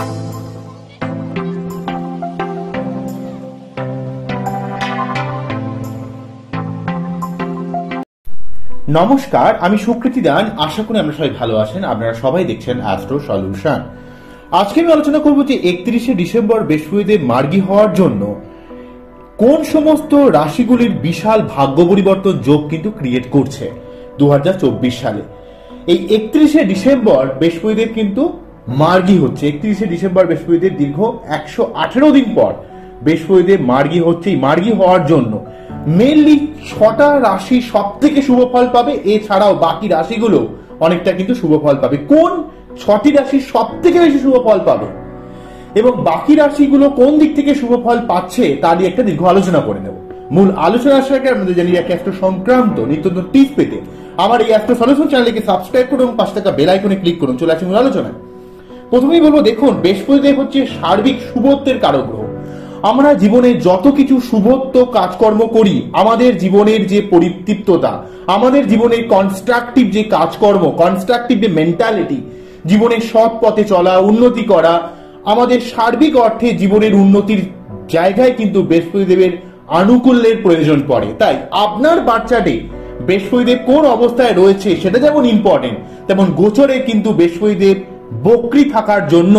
নমস্কার, আমি সুকৃতি দান। আশা করি আমরা সবাই ভালো আছেন। আপনারা সবাই দেখছেন অ্যাস্ট্রো সলিউশন। আজকে আমি আলোচনা করব যে 31শে ডিসেম্বর বৃহস্পতিদেব মার্গী হওয়ার জন্য কোন সমস্ত রাশিগুলির বিশাল ভাগ্য পরিবর্তন যোগ কিন্তু ক্রিয়েট করছে 2024 সালে। এই 31শে ডিসেম্বর বৃহস্পতিদেব কিন্তু মার্গী হচ্ছে। 31শে ডিসেম্বর বৃহস্পতিদেব দীর্ঘ 118 দিন পর বৃহস্পতিদেব মার্গী হচ্ছে। এই মার্গী হওয়ার জন্য মেনলি 6টা রাশি সব থেকে শুভ ফল পাবে, এছাড়াও বাকি রাশিগুলো অনেকটা কিন্তু শুভ ফল পাবে। কোন 6টি রাশি সব থেকে বেশি শুভ ফল পাবে এবং বাকি রাশিগুলো কোন দিক থেকে শুভ ফল পাচ্ছে তা নিয়ে একটা দীর্ঘ আলোচনা করে নেব। মূল আলোচনা আসার আগে আমাদের জানিয়ে রাখি, অ্যাস্ট্রো সংক্রান্ত নিত্য নতুন টিপস পেতে আমার এই অ্যাস্ট্রো সলিউশন চ্যানেলকে সাবস্ক্রাইব করুন এবং পাশে থাকা বেল আইকনে ক্লিক করুন। চলে আসি মূল আলোচনায়। প্রথমেই বলবো, দেখুন, বৃহস্পতিদেব হচ্ছে সার্বিক শুভত্বের কারক গ্রহ। আমরা জীবনে যত কিছু শুভত্ব কাজকর্ম করি, আমাদের জীবনের যে পরিতৃপ্ততা, আমাদের জীবনের কনস্ট্রাকটিভ যে কাজকর্ম, কনস্ট্রাকটিভ যে মেন্টালিটি, জীবনের সৎ পথে চলা, উন্নতি করা, আমাদের সার্বিক অর্থে জীবনের উন্নতির জায়গায় কিন্তু বৃহস্পতিদেবের আনুকূল্যের প্রয়োজন পড়ে। তাই আপনার বাচ্চাটি বৃহস্পতিদেব কোন অবস্থায় রয়েছে সেটা যেমন ইম্পর্টেন্ট, তেমন গোচরে কিন্তু বৃহস্পতিদেব বক্রী থাকার জন্য,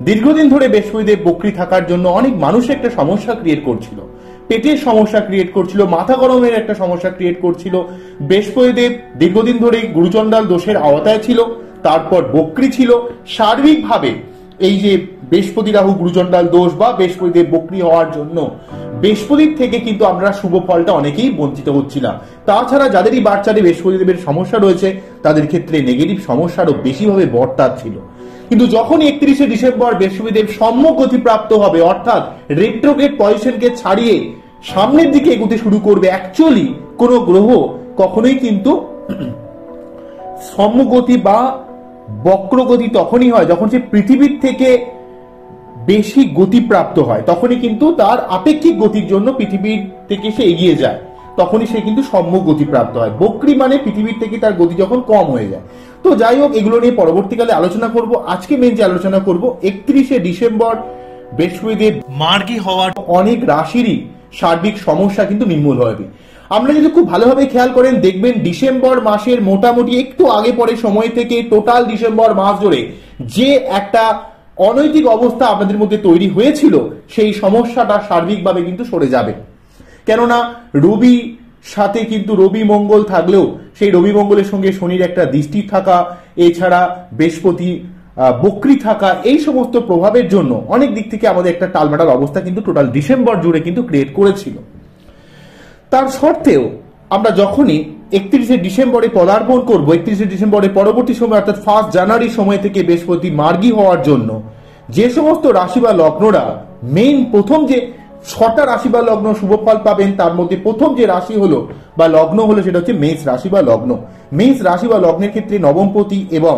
দীর্ঘদিন ধরে বৃহস্পতিদেব বক্রী থাকার জন্য অনেক মানুষ একটা সমস্যা ক্রিয়েট করছিল। পেটের সমস্যা ক্রিয়েট করছিল, মাথা গরমের একটা সমস্যা ক্রিয়েট করছিল। বৃহস্পতিদেব দীর্ঘদিন ধরে গুরুচণ্ডাল দোষের আওতায় ছিল, তারপর বক্রী ছিল। সার্বিকভাবে এই যে বৃহস্পতি রাহু গুরুচণ্ডাল দোষ বা বৃহস্পতিদেব বক্রী হওয়ার জন্য বৃহস্পতির থেকে কিন্তু আমরা শুভ ফলটা অনেকেই বঞ্চিত হচ্ছিলাম। তাছাড়া যাদেরই বাচ্চাদের বৃহস্পতিদেবের সমস্যা রয়েছে তাদের ক্ষেত্রে নেগেটিভ সমস্যা আরো বেশিভাবে বর্তাচ্ছিল। কিন্তু যখন 31শে ডিসেম্বর বৃহস্পতিদেব সম্যক গতিপ্রাপ্ত হবে, অর্থাৎ রেট্রোগ্রেড পজিশনকে ছাড়িয়ে সামনের দিকে এগোতে শুরু করবে, অ্যাকচুয়ালি কোন গ্রহ কখনোই কিন্তু সম্যগতি বা বক্রগতি তখনই হয় যখন সে পৃথিবীর থেকে বেশি গতিপ্রাপ্ত হয়। তখনই কিন্তু তার আপেক্ষিক গতির জন্য পৃথিবীর থেকে সে এগিয়ে যায়, তখনই সে কিন্তু সম্যক গতিপ্রাপ্ত হয়। বক্রী মানে পৃথিবীর থেকে তার গতি যখন কম হয়ে যায়। তো যাই হোক, এগুলো নিয়ে পরবর্তীকালে আলোচনা করব। আজকে মেন যে আলোচনা করব, 31শে ডিসেম্বর বৃহস্পতিদেব মার্গী হওয়ার অনেক রাশিরই সার্বিক সমস্যা কিন্তু নির্মূল হবে। আমরা যদি খুব ভালোভাবে খেয়াল করেন দেখবেন, ডিসেম্বর মাসের মোটামুটি একটু আগে পরে সময় থেকে টোটাল ডিসেম্বর মাস জুড়ে যে একটা অনৈতিক অবস্থা আপনাদের মধ্যে তৈরি হয়েছিল, সেই সমস্যাটা সার্বিকভাবে কিন্তু সরে যাবে। কেননা রবি সাথে কিন্তু রবি মঙ্গল থাকলেও সেই রবি মঙ্গলের সঙ্গে শনির একটা দৃষ্টি থাকা, এছাড়া বৃহস্পতি বক্রী থাকা, এই সমস্ত প্রভাবের জন্য অনেক দিক থেকে আমাদের একটা টালমাটাল অবস্থা কিন্তু টোটাল ডিসেম্বর জুড়ে কিন্তু ক্রিয়েট করেছিল। তার সত্ত্বেও আমরা যখনই 31শে ডিসেম্বরে পদার্পণ করব, 31শে ডিসেম্বরের পরবর্তী সময় অর্থাৎ 1 জানুয়ারি সময় থেকে বৃহস্পতি মার্গী হওয়ার জন্য যে সমস্ত রাশি বা লগ্নরা মেইন প্রথম যে 6টা রাশি বা লগ্ন শুভ ফল পাবেন, তার মধ্যে প্রথম যে রাশি হলো বা লগ্ন হলো সেটা হচ্ছে মেষ রাশি বা লগ্ন। মেষ রাশি বা লগ্নের ক্ষেত্রে নবমপতি এবং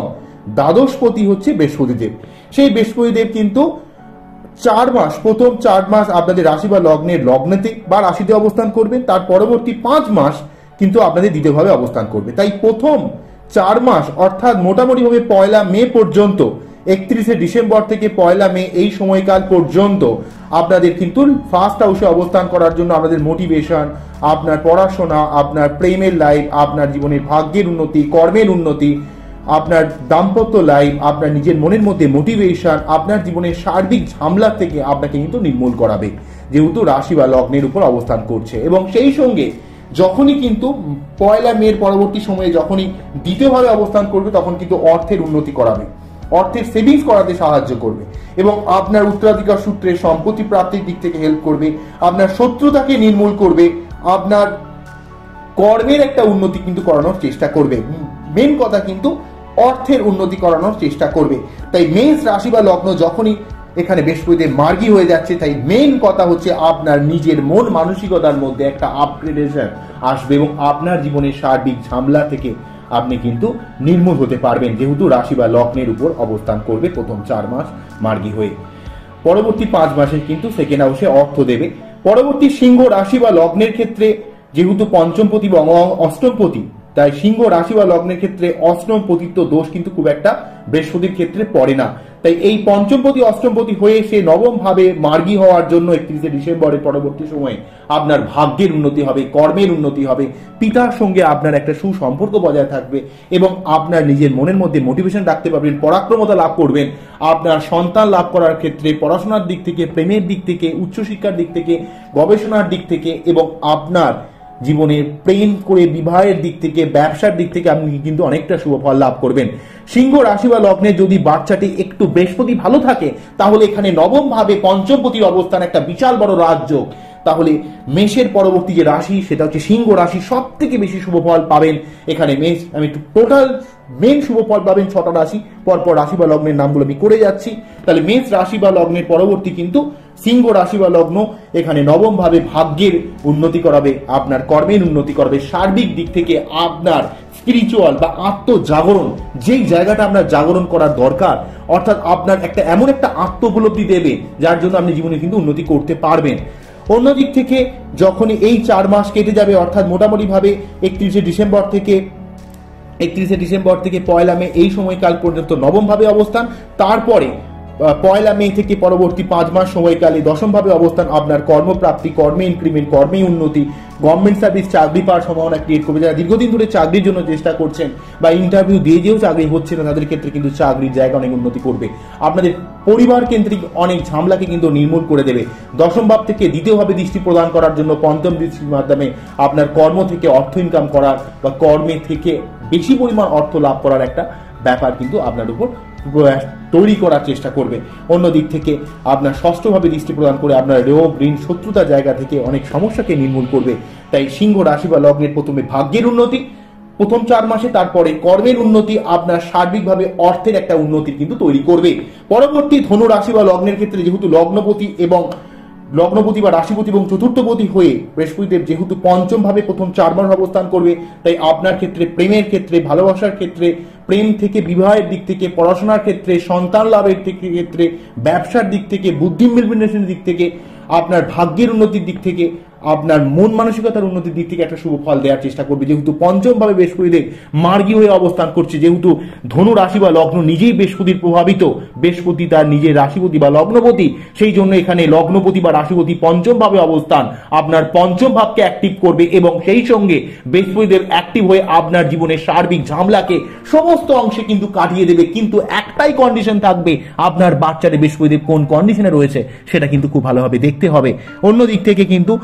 দ্বাদশপতি হচ্ছে বৃহস্পতিদেব। সেই বৃহস্পতিদেব কিন্তু 4 মাস, প্রথম 4 মাস আপনাদের রাশি বা লগ্নের লগ্নেতে বা রাশিতে অবস্থান করবেন, তার পরবর্তী 5 মাস কিন্তু আপনাদের দ্বিতীয়ভাবে অবস্থান করবে। তাই প্রথম 4 মাস অর্থাৎ মোটামুটিভাবে 1 মে পর্যন্ত, 31শে ডিসেম্বর থেকে 1 মে এই সময়কাল পর্যন্ত আপনাদের কিন্তু ফার্স্ট হাউসে অবস্থান করার জন্য আপনাদের মোটিভেশন, আপনার পড়াশোনা, আপনার প্রেমের লাইফ, আপনার জীবনের ভাগ্যের উন্নতি, কর্মের উন্নতি, আপনার দাম্পত্য লাইফ, আপনার নিজের মনের মধ্যে মোটিভেশন, আপনার জীবনের সার্বিক ঝামেলা থেকে আপনাকে কিন্তু নির্মূল করাবে, যেহেতু রাশি বা লগ্নের উপর অবস্থান করছে। এবং সেই সঙ্গে যখনই কিন্তু 1 মের পরবর্তী সময়ে যখনই দ্বিতীয়ভাবে অবস্থান করবে, তখন কিন্তু অর্থের উন্নতি করাবে, অর্থের সেভিংস করাতে সাহায্য করবে এবং আপনার উত্তরাধিকার সূত্রে সম্পত্তি প্রাপ্তির দিক থেকে হেল্প করবে, আপনার শত্রুতাকে নির্মূল করবে, আপনার কর্মের একটা উন্নতি কিন্তু করানোর চেষ্টা করবে। মেন কথা কিন্তু অর্থের উন্নতি করানোর চেষ্টা করবে। তাই মেষ রাশি বা লগ্ন যখনই এখানে বৃহস্পতিদেব মার্গী হয়ে যাচ্ছে, তাই মেন কথা হচ্ছে আপনার নিজের মন মানসিকতার মধ্যে একটা আপগ্রেডেশন আসবে এবং আপনার জীবনের সার্বিক ঝামেলা থেকে আপনি কিন্তু নির্মূল হতে পারবেন, যেহেতু রাশি বা লগ্নের উপর অবস্থান করবে প্রথম 4 মাস মার্গী হয়ে। পরবর্তী 5 মাসে কিন্তু সেকেন্ড হাউসে অর্থ দেবে। পরবর্তী সিংহ রাশি বা লগ্নের ক্ষেত্রে যেহেতু পঞ্চমপতি এবং অষ্টমপতি তাই সিংহ রাশি বা লগ্নের ক্ষেত্রে অষ্টম পতিত্ব দোষ কিন্তু খুব একটা বৃহস্পতির ক্ষেত্রে পড়ে না। তাই এই পঞ্চমপতি অষ্টমপতি হয়ে সে নবম ভাবে মার্গী হওয়ার জন্য 31শে ডিসেম্বরের পরবর্তী সময়ে আপনার ভাগ্যের উন্নতি হবে, কর্মের উন্নতি হবে, পিতার সঙ্গে আপনার একটা সুসম্পর্ক বজায় থাকবে এবং আপনার নিজের মনের মধ্যে মোটিভেশন রাখতে পারবেন, পরাক্রমতা লাভ করবেন। আপনার সন্তান লাভ করার ক্ষেত্রে পড়াশোনার দিক থেকে, প্রেমের দিক থেকে, উচ্চশিক্ষার দিক থেকে, গবেষণার দিক থেকে এবং আপনার জীবনে প্রেম করে বিবাহের দিক থেকে, ব্যবসার দিক থেকে আপনি কিন্তু অনেকটা শুভ ফল লাভ করবেন। সিংহ রাশি বা লগ্নে যদি বাচ্চাটি একটু বৃহস্পতি ভালো থাকে তাহলে এখানে নবম ভাবে পঞ্চমপতির অবস্থান একটা বিশাল বড় রাজযোগ। তাহলে মেষের পরবর্তী যে রাশি সেটা হচ্ছে সিংহ রাশি, সব থেকে বেশি শুভ ফল পাবেন এখানে মেষ। আমি একটু টোটাল মেন শুভ ফল পাবেন 6টা রাশি, পরপর রাশি বা লগ্নের নামগুলো আমি করে যাচ্ছি। তাহলে মেষ রাশি বা লগ্নের পরবর্তী কিন্তু সিংহ রাশি বা লগ্ন এখানে নবম ভাবে ভাগ্যের উন্নতি করাবে, আপনার কর্মের উন্নতি করবে, সার্বিক দিক থেকে আপনার স্পিরিচুয়াল বা আত্মজাগরণ, যেই জায়গাটা আপনার জাগরণ করার দরকার, অর্থাৎ আপনার একটা এমন একটা আত্ম উপলব্ধি দেবে যার জন্য আপনি জীবনে কিন্তু উন্নতি করতে পারবেন। অন্যদিক থেকে যখনই এই 4 মাস কেটে যাবে, অর্থাৎ মোটামুটি ভাবে 31শে ডিসেম্বর থেকে 1 মে এই সময়কাল পর্যন্ত নবম ভাবে অবস্থান, তারপরে 1 মে থেকে পরবর্তী 5 মাস সময়কালে দশম ভাবে অবস্থান আপনার কর্মপ্রাপ্তি, কর্মে ইনক্রিমেন্ট, কর্মে উন্নতি, গভর্নমেন্ট সার্ভিস চাকরি পাওয়ার সম্ভাবনা ক্রিয়েট করবে। যারা দীর্ঘদিন ধরে চাকরির জন্য চেষ্টা করছেন বা ইন্টারভিউ দিয়ে যেও চাকরি হচ্ছে না তাদের ক্ষেত্রে কিন্তু চাকরির জায়গা অনেক উন্নতি করবে। আপনাদের পরিবার কেন্দ্রিক অনেক ঝামেলাকে কিন্তু নির্মূল করে দেবে। দশম ভাব থেকে দ্বিতীয় ভাবে দৃষ্টি প্রদান করার জন্য পঞ্চম দৃষ্টির মাধ্যমে আপনার কর্ম থেকে অর্থ ইনকাম করার বা কর্মে থেকে বেশি পরিমাণ অর্থ লাভ করার একটা ব্যাপার কিন্তু আপনার উপর তৈরি করার চেষ্টা করবে। অন্যদিক থেকে আপনার ষষ্ঠভাবে দৃষ্টি প্রদান করে আপনার রোগ, ঋণ, শত্রুতা জায়গা থেকে অনেক সমস্যাকে নির্মূল করবে। তাই সিংহ রাশি বা লগ্নের প্রথমে ভাগ্যের উন্নতি প্রথম 4 মাসে, তারপরে কর্মের উন্নতি, আপনার সার্বিকভাবে অর্থের একটা উন্নতি কিন্তু তৈরি করবে। পরবর্তী ধনু রাশি বা লগ্নের ক্ষেত্রে যেহেতু লগ্নপতি বা রাশিপতি এবং চতুর্থপতি হয়ে বৃহস্পতিদেব যেহেতু পঞ্চম ভাবে প্রথম 4 মাস অবস্থান করবে, তাই আপনার ক্ষেত্রে প্রেমের ক্ষেত্রে, ভালোবাসার ক্ষেত্রে, প্রেম থেকে বিবাহের দিক থেকে, পড়াশোনার ক্ষেত্রে, সন্তান লাভের ক্ষেত্রে, ব্যবসার দিক থেকে, বুদ্ধি বিন্যাসের দিক থেকে, আপনার ভাগ্যের উন্নতির দিক থেকে, আপনার মন মানসিকতার উন্নতির দিক থেকে একটা শুভ ফল দেওয়ার চেষ্টা করবে। যেহেতু পঞ্চম ভাবে বৃহস্পতিদেব মার্গী হয়ে অবস্থান করছে, যেহেতু ধনু রাশি বা লগ্ন নিজেই বৃহস্পতির প্রভাবিত, বৃহস্পতি তার নিজের রাশিপতি বা লগ্নপতি, সেই জন্য এখানে লগ্নপতি বা রাশিপতি পঞ্চম ভাবে অবস্থান আপনার পঞ্চম ভাবকে অ্যাক্টিভ করবে এবং সেই সঙ্গে বৃহস্পতিদেব অ্যাক্টিভ হয়ে আপনার জীবনের সার্বিক ঝামেলাকে সমস্ত অংশে কিন্তু কাটিয়ে দেবে। কিন্তু একটাই কন্ডিশন থাকবে, আপনার বাচ্চাদের বৃহস্পতিদেব কোন কন্ডিশনে রয়েছে সেটা কিন্তু খুব ভালোভাবে দেখতে হবে। অন্য দিক থেকে কিন্তু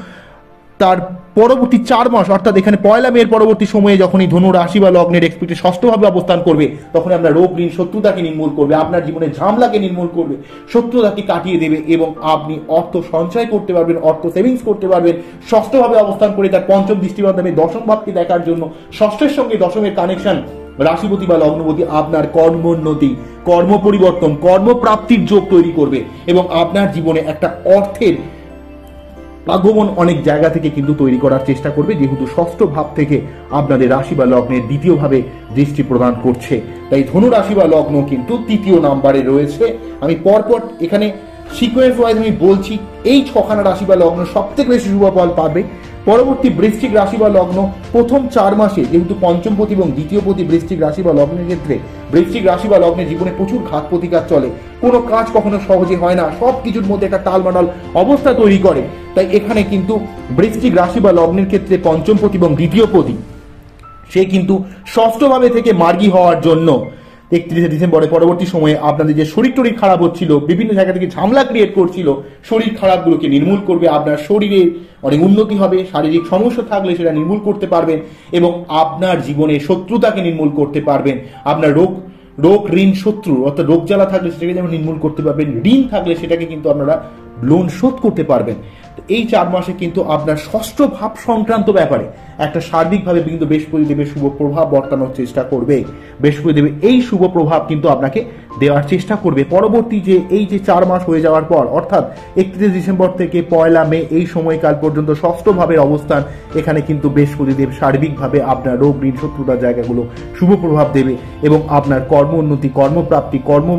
তার পরবর্তী 4 মাস অর্থাৎ এখানে 1 মে পরবর্তী সময়ে যখনই ধনু রাশি বা লগ্নের এক্সপিটে ষষ্ঠভাবে অবস্থান করবে, তখন আপনার রোগ, ঋণ, শত্রুতাকে নির্মূল করবে, আপনার জীবনের ঝামেলাকে নির্মূল করবে, শত্রুতাকে কাটিয়ে দেবে এবং আপনি অর্থ সঞ্চয় করতে পারবেন, অর্থ সেভিংস করতে পারবেন। ষষ্ঠভাবে অবস্থান করে তার পঞ্চম দৃষ্টি মাধ্যমে দশম ভাবকে দেখার জন্য ষষ্ঠের সঙ্গে দশমের কানেকশন রাশিপতি বা লগ্নপতি আপনার কর্মোন্নতি, কর্ম পরিবর্তন, কর্মপ্রাপ্তির যোগ তৈরি করবে এবং আপনার জীবনে একটা অর্থের আগমন অনেক জায়গা থেকে কিন্তু তৈরি করার চেষ্টা করবে, যেহেতু ষষ্ঠ ভাব থেকে আপনাদের রাশি বা লগ্নের দ্বিতীয় ভাবে দৃষ্টি প্রদান করছে। তাই ধনু রাশি বা লগ্ন কিন্তু 3য় নাম্বারে রয়েছে। আমি পরপর এখানে সিকোয়েন্স ওয়াইজ আমি বলছি, এই 6খানা রাশি বা লগ্ন সব থেকে বেশি শুভ ফল পাবে। পরবর্তী বৃশ্চিক রাশি বা লগ্ন প্রথম 4 মাসে যেহেতু পঞ্চমপতি এবং দ্বিতীয়পতি বৃশ্চিক রাশি বা লগ্নের ক্ষেত্রে, বৃশ্চিক রাশি বা লগ্নের জীবনে প্রচুর ঘাত প্রতিঘাত চলে, কোনো কাজ কখনো সহজে হয় না, সব কিছুর মধ্যে একটা টালমাটাল অবস্থা তৈরি করে। তাই এখানে কিন্তু বৃশ্চিক রাশি বা লগ্নের ক্ষেত্রে পঞ্চমপতি এবং দ্বিতীয়পতি সে কিন্তু ষষ্ঠভাবে থেকে মার্গী হওয়ার জন্য 31শে ডিসেম্বরের পরবর্তী সময়ে আপনাদের যে শরীর টরীর খারাপ হচ্ছিল, বিভিন্ন জায়গা থেকে ঝামেলা ক্রিয়েট করছিল, শরীর খারাপগুলোকে নির্মূল করবে। আপনার শরীরে অনেক উন্নতি হবে, শারীরিক সমস্যা থাকলে সেটা নির্মূল করতে পারবেন এবং আপনার জীবনে শত্রুতাকে নির্মূল করতে পারবেন। আপনার রোগ, ঋণ, শত্রু অর্থাৎ রোগ জ্বালা থাকলে সেটাকে যেমন নির্মূল করতে পারবেন, ঋণ থাকলে সেটাকে কিন্তু আপনারা লোন শোধ করতে পারবেন। এই 4 মাসে কিন্তু আপনার ষষ্ঠ ভাব সংক্রান্ত ব্যাপারে একটা সার্বিকভাবে কিন্তু বৃহস্পতিদেবের শুভ প্রভাব বর্তানোর চেষ্টা করবে। বৃহস্পতিদেবের এই শুভ প্রভাব কিন্তু আপনাকে দেওয়ার চেষ্টা করবে। পরবর্তী এই যে 4 মাস হয়ে যাওয়ার পর অর্থাৎ 31 ডিসেম্বর থেকে 1 মে এই সময়কাল পর্যন্ত ষষ্ঠ ভাবের অবস্থান, এখানে কিন্তু বৃহস্পতিদেব সার্বিকভাবে আপনার রোগ, ঋণ, শত্রুতার জায়গাগুলো শুভ প্রভাব দেবে এবং আপনার কর্ম উন্নতি, কর্মপ্রাপ্তি, কর্ম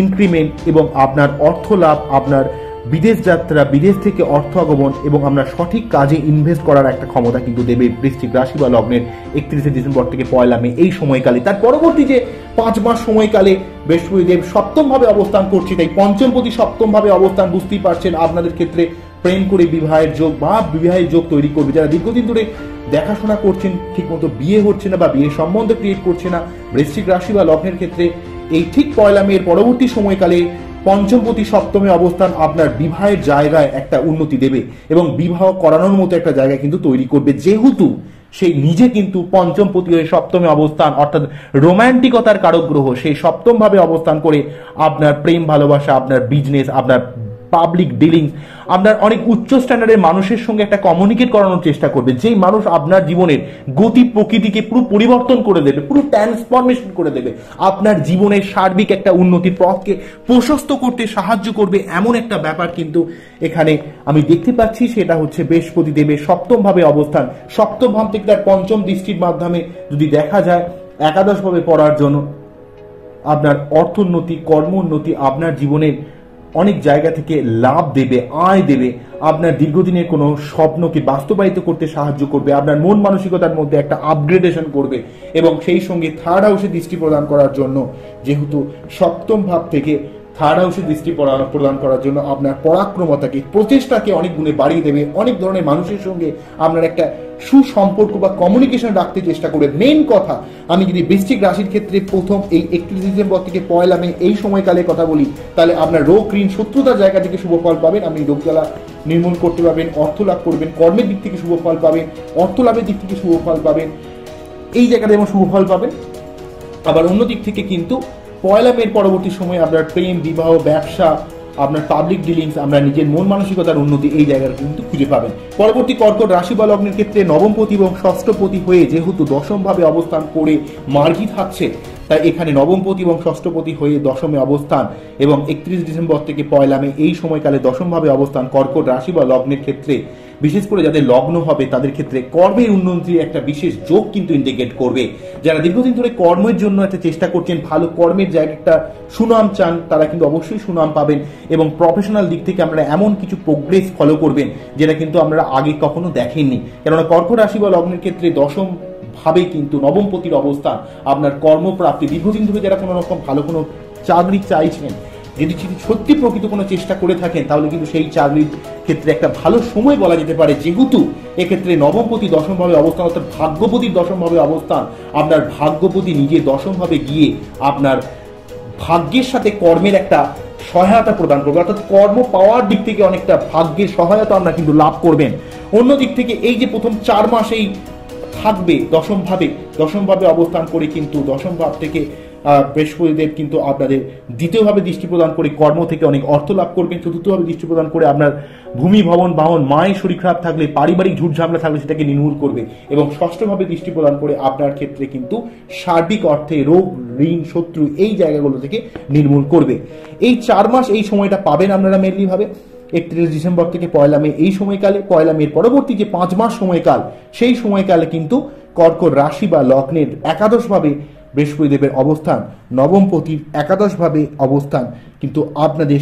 ইনক্রিমেন্ট এবং আপনার অর্থ লাভ, আপনার বিদেশ যাত্রা, বিদেশ থেকে অর্থ আগমন এবং আমরা সঠিক কাজে ইনভেস্ট করার একটা ক্ষমতা কিন্তু দেবে বৃশ্চিক রাশি বা লগ্নের 31শে ডিসেম্বর থেকে 1 মে এই সময়কালে। তার পরবর্তী যে 5 মাস সময়কালে বৃহস্পতিদেব সপ্তম ভাবে অবস্থান করছে, তাই পঞ্চমপতি সপ্তম ভাবে অবস্থান, বুঝতেই পারছেন আপনাদের ক্ষেত্রে প্রেম করে বিবাহের যোগ বা বিবাহের যোগ তৈরি করবে। যারা দীর্ঘদিন ধরে দেখাশোনা করছেন, ঠিক মতো বিয়ে হচ্ছে না বা বিয়ের সম্বন্ধ ক্রিয়েট করছে না, বৃশ্চিক রাশি বা লগ্নের ক্ষেত্রে এই ঠিক 1 মে এর পরবর্তী সময়কালে পঞ্চমপতি সপ্তমে অবস্থান আপনার বিবাহের জায়গায় একটা উন্নতি দেবে এবং বিবাহ করানোর মতো একটা জায়গা কিন্তু তৈরি করবে, যেহেতু সেই নিজে কিন্তু পঞ্চমপতি হয়ে সপ্তমে অবস্থান, অর্থাৎ রোমান্টিকতার কারক গ্রহ, সেই সপ্তম ভাবে অবস্থান করে আপনার প্রেম ভালোবাসা, আপনার বিজনেস, আপনার পাবলিক ডিলিংস, আপনার অনেক উচ্চ স্ট্যান্ডার্ডের মানুষের সঙ্গে একটা কমিউনিকেট করানোর চেষ্টা করবে, যেই মানুষ আপনার জীবনের গতি প্রকৃতিকে পুরো পরিবর্তন করে দেবে, পুরো ট্রান্সফরমেশন করে দেবে, আপনার জীবনের সার্বিক একটা উন্নতির পথকে প্রশস্ত করতে সাহায্য করবে, এমন একটা ব্যাপার কিন্তু এখানে আমি দেখতে পাচ্ছি। সেটা হচ্ছে বৃহস্পতি দেবের সপ্তম ভাবে অবস্থান। সপ্তম ভাব থেকে তার পঞ্চম দৃষ্টির মাধ্যমে যদি দেখা যায় একাদশ ভাবে পড়ার জন্য আপনার অর্থোন্নতি, কর্মোন্নতি, আপনার জীবনের অনেক জায়গা থেকে লাভ দেবে, আয় দেবে, আপনার দীর্ঘদিনের কোনো স্বপ্নকে বাস্তবায়িত করতে সাহায্য করবে, আপনার মন মানসিকতার মধ্যে একটা আপগ্রেডেশন করবে এবং সেই সঙ্গে থার্ড হাউসে দৃষ্টি প্রদান করার জন্য, যেহেতু সপ্তম ভাব থেকে থার্ড হাউসে দৃষ্টি প্রদান করার জন্য আপনার পরাক্রমতাকে, প্রচেষ্টাকে অনেক গুণে বাড়িয়ে দেবে। অনেক ধরনের মানুষের সঙ্গে আপনার একটা সুসম্পর্ক বা কমিউনিকেশন রাখতে চেষ্টা করবে। মেন কথা, আমি যদি বৃশ্চিক রাশির ক্ষেত্রে প্রথম এই 31 ডিসেম্বর থেকে 1 মে এই সময়কালে কথা বলি, তাহলে আপনার রোগ, ঋণ, শত্রুতার জায়গা থেকে শুভ ফল পাবেন, আপনি রোগ জ্বালা নির্মূল করতে পারবেন, অর্থ লাভ করবেন, কর্মের দিক থেকে শুভ ফল পাবেন, অর্থ লাভের দিক থেকে শুভ ফল পাবেন, এই জায়গাতে যেমন শুভ ফল পাবেন। আবার অন্য দিক থেকে কিন্তু 1 মের পরবর্তী সময়ে আপনার প্রেম, বিবাহ, ব্যবসা, আপনার পাবলিক ডিলিংস, আমরা নিজের মন মানসিকতার উন্নতি, এই জায়গাটা কিন্তু খুঁজে পাবেন। পরবর্তী কর্কট রাশি বা লগ্নের ক্ষেত্রে নবমপতি এবং ষষ্ঠপতি হয়ে যেহেতু দশম ভাবে অবস্থান করে মার্গী থাকছে, তাই এখানে নবমপতি এবং ষষ্ঠপতি হয়ে দশমে অবস্থান এবং 31 ডিসেম্বর থেকে 1 মে এই সময়কালে দশম ভাবে অবস্থান কর্কট রাশি বা লগ্নের ক্ষেত্রে, বিশেষ করে যাদের লগ্ন হবে তাদের ক্ষেত্রে কর্মের উন্নতির একটা বিশেষ যোগ কিন্তু ইন্ডিকেট করবে। যারা দীর্ঘদিন ধরে কর্মের জন্য একটা চেষ্টা করছেন, ভালো কর্মের জায়গাটা সুনাম চান, তারা কিন্তু অবশ্যই সুনাম পাবেন এবং প্রফেশনাল দিক থেকে আপনারা এমন কিছু প্রোগ্রেস ফলো করবেন যেটা কিন্তু আপনারা আগে কখনো দেখেননি। কেননা কর্কট রাশি বা লগ্নের ক্ষেত্রে দশম ভাবে কিন্তু নবমপতির অবস্থান আপনার কর্মপ্রাপ্তি, দীর্ঘদিন ধরে যারা কোনো রকম ভালো কোনো চাকরি চাইছেন, যদি সত্যি প্রকৃত কোনো চেষ্টা করে থাকেন, তাহলে কিন্তু সেই চাকরির ক্ষেত্রে একটা ভালো সময় বলা যেতে পারে, যেহেতু এক্ষেত্রে নবমপতি দশম ভাবে অবস্থান, অর্থাৎ ভাগ্যপতির দশম ভাবে অবস্থান, আপনার ভাগ্যপতি নিজে দশম ভাবে গিয়ে আপনার ভাগ্যের সাথে কর্মের একটা সহায়তা প্রদান করবে, অর্থাৎ কর্ম পাওয়ার দিক থেকে অনেকটা ভাগ্যের সহায়তা আপনারা কিন্তু লাভ করবেন। অন্য দিক থেকে এই যে প্রথম 4 মাস এই থাকবে দশম ভাবে অবস্থান করে, কিন্তু দশম ভাব থেকে বৃহস্পতিদেব কিন্তু আপনাদের দ্বিতীয়ভাবে দৃষ্টি প্রদান করে কর্ম থেকে অনেক অর্থ লাভ করবেন, চতুর্থভাবে দৃষ্টি প্রদান করে আপনার ভূমি, ভবন, বাহন, মায়ের শরীর খারাপ থাকলে, পারিবারিক ঝুটঝামেলা থাকলে সেটাকে নির্মূল করবে এবং ষষ্ঠভাবে দৃষ্টি প্রদান করে আপনার ক্ষেত্রে কিন্তু সার্বিক অর্থে রোগ, ঋণ, শত্রু এই জায়গাগুলো থেকে নির্মূল করবে। এই 4 মাস এই সময়টা পাবেন আপনারা মেনলি ভাবে 31 ডিসেম্বর থেকে 1 মে এই সময়কালে। 1 মের পরবর্তী যে 5 মাস সময়কাল, সেই সময়কালে কিন্তু কর্কট রাশি বা লগ্নের একাদশভাবে বৃহস্পতিদেবের অবস্থান, নবমপতির একাদশভাবে অবস্থান কিন্তু আপনাদের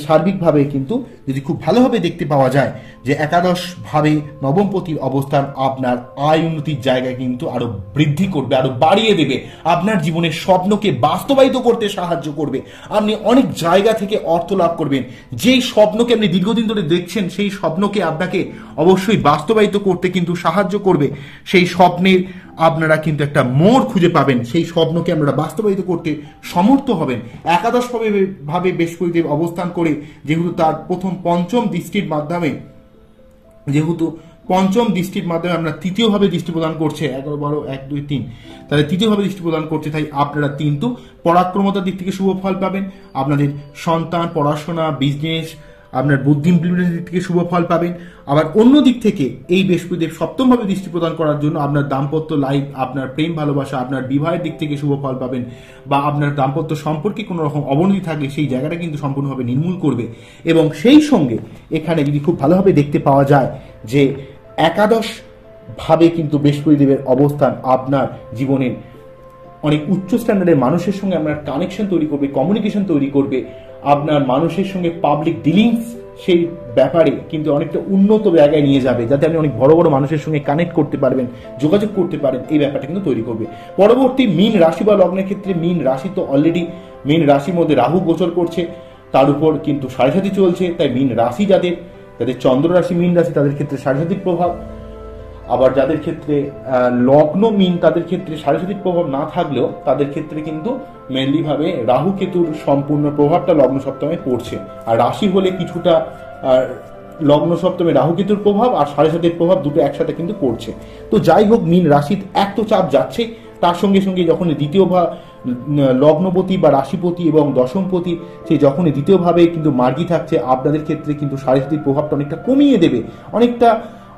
সার্বিকভাবে কিন্তু যদি খুব ভালোভাবে দেখতে পাওয়া যায় যে একাদশভাবে নবমপতির অবস্থান আপনার আয় উন্নতির জায়গায় কিন্তু আরো বৃদ্ধি করবে, আরো বাড়িয়ে দেবে, আপনার জীবনের স্বপ্নকে বাস্তবায়িত করতে সাহায্য করবে, আপনি অনেক জায়গা থেকে অর্থ লাভ করবেন, যেই স্বপ্নকে আপনি দীর্ঘদিন ধরে দেখছেন সেই স্বপ্নকে আপনাকে অবশ্যই বাস্তবায়িত করতে কিন্তু সাহায্য করবে। সেই স্বপ্নের আপনারা কিন্তু একটা মোড় খুঁজে পাবেন, সেই স্বপ্নকে আপনারা বাস্তবায়িত করতে সমর্থ হবেন। একাদশভাবে বৃহস্পতিদেব অবস্থান করে যেহেতু তার প্রথম পঞ্চম দৃষ্টির মাধ্যমে আমরা তৃতীয়ভাবে দৃষ্টি প্রদান করছে, 11, 12, 1, 2, 3, তাহলে তৃতীয়ভাবে দৃষ্টি প্রদান করছে, তাই আপনারা কিন্তু পরাক্রমতার দিক থেকে শুভ ফল পাবেন, আপনাদের সন্তান, পড়াশোনা, বিজনেস, আপনার বুদ্ধি ইমপ্লিমেন্টেশন দিক থেকে শুভ ফল পাবেন। আবার অন্য দিক থেকে এই বৃহস্পতিদেব সপ্তমভাবে দৃষ্টি প্রদান করার জন্য আপনার দাম্পত্য লাইফ, আপনার প্রেম ভালোবাসা, আপনার বিবাহের দিক থেকে শুভ ফল পাবেন, বা আপনার দাম্পত্য সম্পর্কে কোনো রকম অবনতি থাকলে সেই জায়গাটা কিন্তু সম্পূর্ণভাবে নির্মূল করবে। এবং সেই সঙ্গে এখানে যদি খুব ভালোভাবে দেখতে পাওয়া যায় যে একাদশ ভাবে কিন্তু বৃহস্পতিদেবের অবস্থান আপনার জীবনের অনেক উচ্চ স্ট্যান্ডার্ডের মানুষের সঙ্গে আপনার কানেকশন তৈরি করবে, কমিউনিকেশন তৈরি করবে, আপনার মানুষের সঙ্গে পাবলিক ডিলিংস সেই ব্যাপারে কিন্তু অনেকটা উন্নত জায়গায় নিয়ে যাবে, যাতে আপনি অনেক বড় বড় মানুষের সঙ্গে কানেক্ট করতে পারবেন, যোগাযোগ করতে পারেন, এই ব্যাপারটা কিন্তু তৈরি করবে। পরবর্তী মীন রাশি বা লগ্নের ক্ষেত্রে, মীন রাশি তো অলরেডি মীন রাশির মধ্যে রাহু গোচর করছে, তার উপর কিন্তু সাড়ে সাথী চলছে, তাই মীন রাশি যাদের চন্দ্র রাশি মীন রাশি তাদের ক্ষেত্রে সাড়ে সাথীর প্রভাব, আবার যাদের ক্ষেত্রে লগ্ন মীন তাদের ক্ষেত্রে সাড়ে সাথীর প্রভাব না থাকলেও তাদের ক্ষেত্রে কিন্তু মেনলি ভাবে রাহু কেতুর সম্পূর্ণ প্রভাবটা লগ্ন সপ্তমে পড়ছে। আর রাশি হলে কিছুটা লগ্ন সপ্তমে রাহু কেতুর প্রভাব আর সাড়ে সাথীর প্রভাব দুটো একসাথে কিন্তু পড়ছে। তো যাই হোক, মীন রাশির এত চাপ যাচ্ছে, তার সঙ্গে সঙ্গে যখন দ্বিতীয় লগ্নপতি বা রাশিপতি এবং দশমপতি সেই যখনই দ্বিতীয়ভাবে কিন্তু মার্গী থাকছে, আপনাদের ক্ষেত্রে কিন্তু সাড়ে সাথীর প্রভাবটা অনেকটা কমিয়ে দেবে,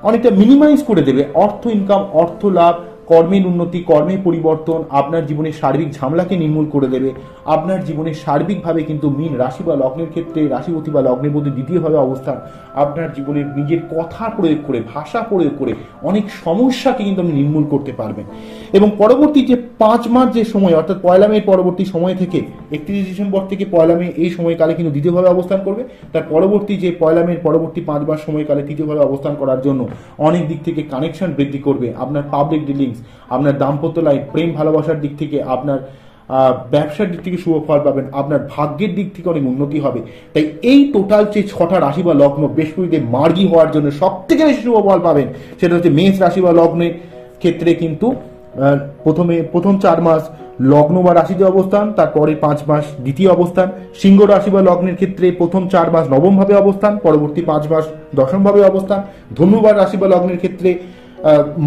অনেকটা মিনিমাইজ করে দেবে। অর্থ ইনকাম, অর্থ লাভ, কর্মের উন্নতি, কর্মের পরিবর্তন, আপনার জীবনের সার্বিক ঝামেলাকে নির্মূল করে দেবে। আপনার জীবনের সার্বিকভাবে কিন্তু মীন রাশি বা লগ্নের ক্ষেত্রে রাশিপতি বা লগ্নের মধ্যে দ্বিতীয়ভাবে অবস্থান আপনার জীবনের নিজের কথা প্রয়োগ করে, ভাষা প্রয়োগ করে অনেক সমস্যাকে কিন্তু আপনি নির্মূল করতে পারবেন। এবং পরবর্তী যে 5 মাস যে সময়, অর্থাৎ 1 মে পরবর্তী সময় থেকে 31 ডিসেম্বর থেকে 1 মে এই সময়কালে কিন্তু দ্বিতীয়ভাবে অবস্থান করবে। তার পরবর্তী যে 1 মে পরবর্তী 5 মাস সময়কালে তৃতীয়ভাবে অবস্থান করার জন্য অনেক দিক থেকে কানেকশন বৃদ্ধি করবে। আপনার পাবলিক ডিলিংস, আপনার দাম্পত্য লাইফ, প্রেম ভালোবাসার দিক থেকে, আপনার ব্যবসার দিক থেকে শুভ ফল পাবেন, আপনার ভাগ্যের দিক থেকে অনেক উন্নতি হবে। তাই এই টোটাল যে 6টা রাশি বা লগ্ন বৃহস্পতিদেব মার্গী হওয়ার জন্য সব থেকে বেশি শুভ ফল পাবেন, সেটা হচ্ছে মেষ রাশি বা লগ্নের ক্ষেত্রে কিন্তু প্রথম 4 মাস লগ্ন বা রাশিতে অবস্থান, তারপরে 5 মাস দ্বিতীয় অবস্থান। সিংহ রাশি বা লগ্নের ক্ষেত্রে প্রথম 4 মাস নবম ভাবে অবস্থান, পরবর্তী 5 মাস দশম ভাবে অবস্থান। ধনু বা রাশি বা লগ্নের ক্ষেত্রে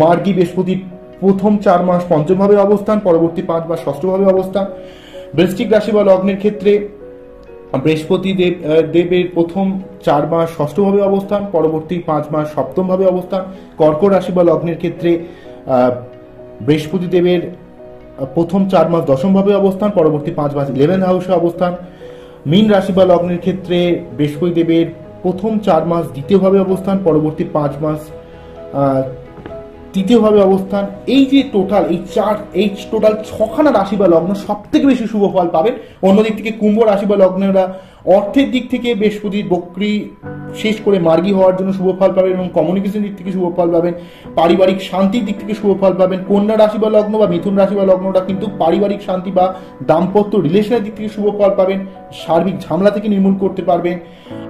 মার্গী বৃহস্পতির প্রথম 4 মাস পঞ্চম ভাবে অবস্থান, পরবর্তী 5 মাস ষষ্ঠ ভাবে অবস্থান। বৃশ্চিক রাশি বা লগ্নের ক্ষেত্রে বৃহস্পতি দেবের প্রথম 4 মাস ষষ্ঠ ভাবে অবস্থান, পরবর্তী 5 মাস সপ্তম ভাবে অবস্থান। কর্কট রাশি বা লগ্নের ক্ষেত্রে বৃহস্পতি দেবের প্রথম 4 মাস দশম ভাবে অবস্থান, পরবর্তী 5 মাস 11th হাউসে অবস্থান। মীন রাশি বা লগ্নের ক্ষেত্রে বৃহস্পতি দেবের প্রথম 4 মাস দ্বিতীয়ভাবে অবস্থান, পরবর্তী 5 মাস তৃতীয়ভাবে অবস্থান। এই যে টোটাল এই টোটাল 6খানা রাশি বা লগ্ন সব থেকে বেশি শুভ ফল পাবেন। অন্যদিক থেকে কুম্ভ রাশি বা লগ্নেরা অর্থের দিক থেকে বৃহস্পতির বক্রি শেষ করে মার্গী হওয়ার জন্য শুভ ফল পাবেন এবং কমিউনিকেশন দিক থেকে শুভ ফল পাবেন, পারিবারিক শান্তির দিক থেকে শুভ ফল পাবেন। কন্যা রাশি বা লগ্ন বা মিথুন রাশি বা লগ্নটা কিন্তু পারিবারিক শান্তি বা দাম্পত্য রিলেশনের দিক থেকে শুভ ফল পাবেন, সার্বিক ঝামেলা থেকে নির্মূল করতে পারবেন,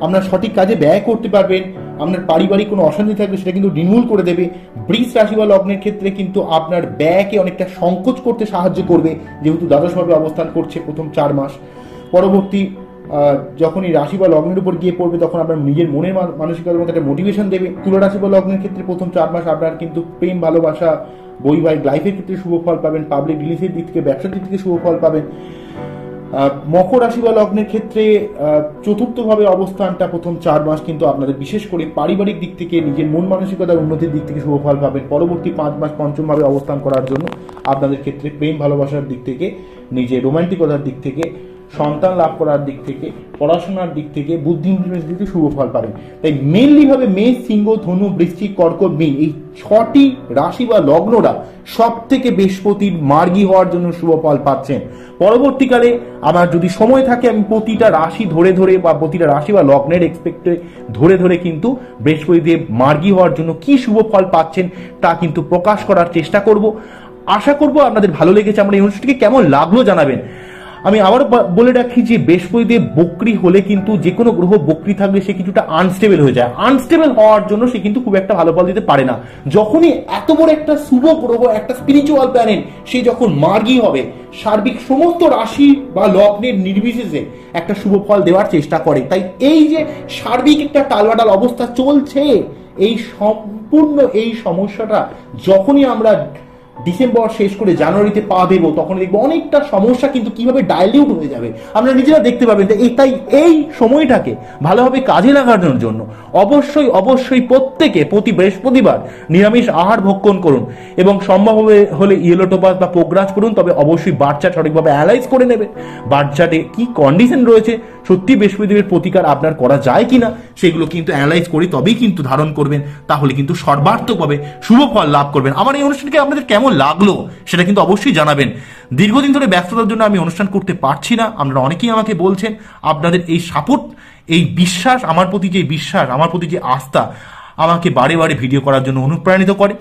আপনার সঠিক কাজে ব্যয় করতে পারবেন, আপনার পারিবারিক কোনো অশান্তি থাকলে সেটা কিন্তু নির্মূল করে দেবে। বৃষ রাশি বা লগ্নের ক্ষেত্রে কিন্তু আপনার ব্যয়কে অনেকটা সংকোচ করতে সাহায্য করবে, যেহেতু দ্বাদশভাবে অবস্থান করছে প্রথম 4 মাস। পরবর্তী যখন এই রাশি বা লগ্নের উপর গিয়ে পড়বে তখন আপনার নিজের মনের মানসিকতার মধ্যে একটা মোটিভেশন দেবে। তুলা রাশি বা লগ্নের ক্ষেত্রে প্রথম 4 মাস আপনার কিন্তু প্রেম ভালোবাসা, বৈবাহিক লাইফের ক্ষেত্রে শুভ ফল পাবেন, পাবলিক রিলিজের দিক থেকে, ব্যবসার দিক থেকে শুভ ফল পাবেন। মকর রাশি বা লগ্নের ক্ষেত্রে চতুর্থভাবে অবস্থানটা প্রথম 4 মাস কিন্তু আপনাদের বিশেষ করে পারিবারিক দিক থেকে, নিজের মন মানসিকতার উন্নতির দিক থেকে শুভ ফল পাবেন। পরবর্তী 5 মাস পঞ্চমভাবে অবস্থান করার জন্য আপনাদের ক্ষেত্রে প্রেম ভালোবাসার দিক থেকে, নিজের রোমান্টিকতার দিক থেকে, সন্তান লাভ করার দিক থেকে, পড়াশোনার দিক থেকে, বুদ্ধিমত্তার দিক থেকে শুভ ফল পাবেন। তাই মেনলি ভাবে মেষ, সিংহ, ধনু, বৃশ্চিক, কর্কট, মীন এই 6টি রাশি বা লগ্নরা সব থেকে বৃহস্পতির মার্গী হওয়ার জন্য শুভ ফল পাচ্ছেন। পরবর্তীকালে আমার যদি সময় থাকে আমি প্রতিটা রাশি ধরে বা প্রতিটা রাশি বা লগ্নের এক্সপেক্টে ধরে কিন্তু বৃহস্পতিদেব মার্গী হওয়ার জন্য কি শুভ ফল পাচ্ছেন তা কিন্তু প্রকাশ করার চেষ্টা করব। আশা করব আপনাদের ভালো লেগেছে। আমার এই অনুষ্ঠানটিকে কেমন লাগলো জানাবেন। আমি আবার বলে রাখি যে বৃহস্পতিদেব বক্রি হলে কিন্তু যে কোনো গ্রহ বক্রি থাকলে সে কিছুটা আনস্টেবল হয়ে যায়। আনস্টেবল হওয়ার জন্য সে কিন্তু খুব একটা ভালো ফল দিতে পারে না। যখনই এত বড় একটা শুভ গ্রহ, একটা স্পিরিচুয়াল প্ল্যানেট, সে যখন মার্গী হবে সার্বিক সমস্ত রাশি বা লগ্নের নির্বিশেষে একটা শুভ ফল দেওয়ার চেষ্টা করে। তাই এই যে সার্বিক একটা টালবাটাল অবস্থা চলছে, এই সম্পূর্ণ এই সমস্যাটা যখনই আমরা ডিসেম্বর শেষ করে জানুয়ারিতে পা দেবো তখন দেখবো অনেকটা সমস্যা কিন্তু কিভাবে ডাইলিউট হয়ে যাবে আপনারা নিজেরা দেখতে পাবেন। তাই এই সময়টাকে ভালোভাবে কাজে লাগানোর জন্য অবশ্যই প্রত্যেকে প্রতি বৃহস্পতিবার নিরামিষ আহার ভক্ষণ করুন এবং সম্ভব হলে ইয়েলো টোপাস বা পোগ্রাজ করুন। তবে অবশ্যই বার্থ চার্ট সঠিকভাবে অ্যানালাইজ করে নেবেন, বার্থ চার্টে কি কন্ডিশন রয়েছে, সত্যি বৃহস্পতিদেবের প্রতিকার আপনার করা যায় কিনা সেগুলো কিন্তু অ্যানালাইজ করে তবেই কিন্তু ধারণ করবেন, তাহলে কিন্তু সর্বার্থকভাবে শুভ ফল লাভ করবেন। আমার এই অনুষ্ঠানকে আপনাদের কেমন কেমন লাগলো সেটা কিন্তু অবশ্যই জানাবেন। দীর্ঘদিন ধরে ব্যস্ততার জন্য আমি অনুষ্ঠান করতে পারছি না, আপনারা অনেকেই আমাকে বলছেন। আপনাদের এই সাপোর্ট, এই বিশ্বাস, আমার প্রতি যে বিশ্বাস, আমার প্রতি যে আস্থা আমাকে বারে বারে ভিডিও করার জন্য অনুপ্রাণিত করে।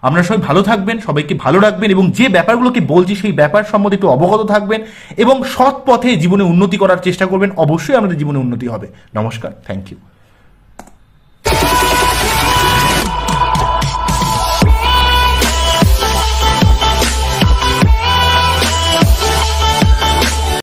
আপনারা সবাই ভালো থাকবেন, সবাইকে ভালো রাখবেন, এবং যে ব্যাপারগুলোকে বলছি সেই ব্যাপার সম্বন্ধে একটু অবগত থাকবেন এবং সৎ পথে জীবনে উন্নতি করার চেষ্টা করবেন। অবশ্যই আমাদের জীবনে উন্নতি হবে। নমস্কার, থ্যাংক ইউ।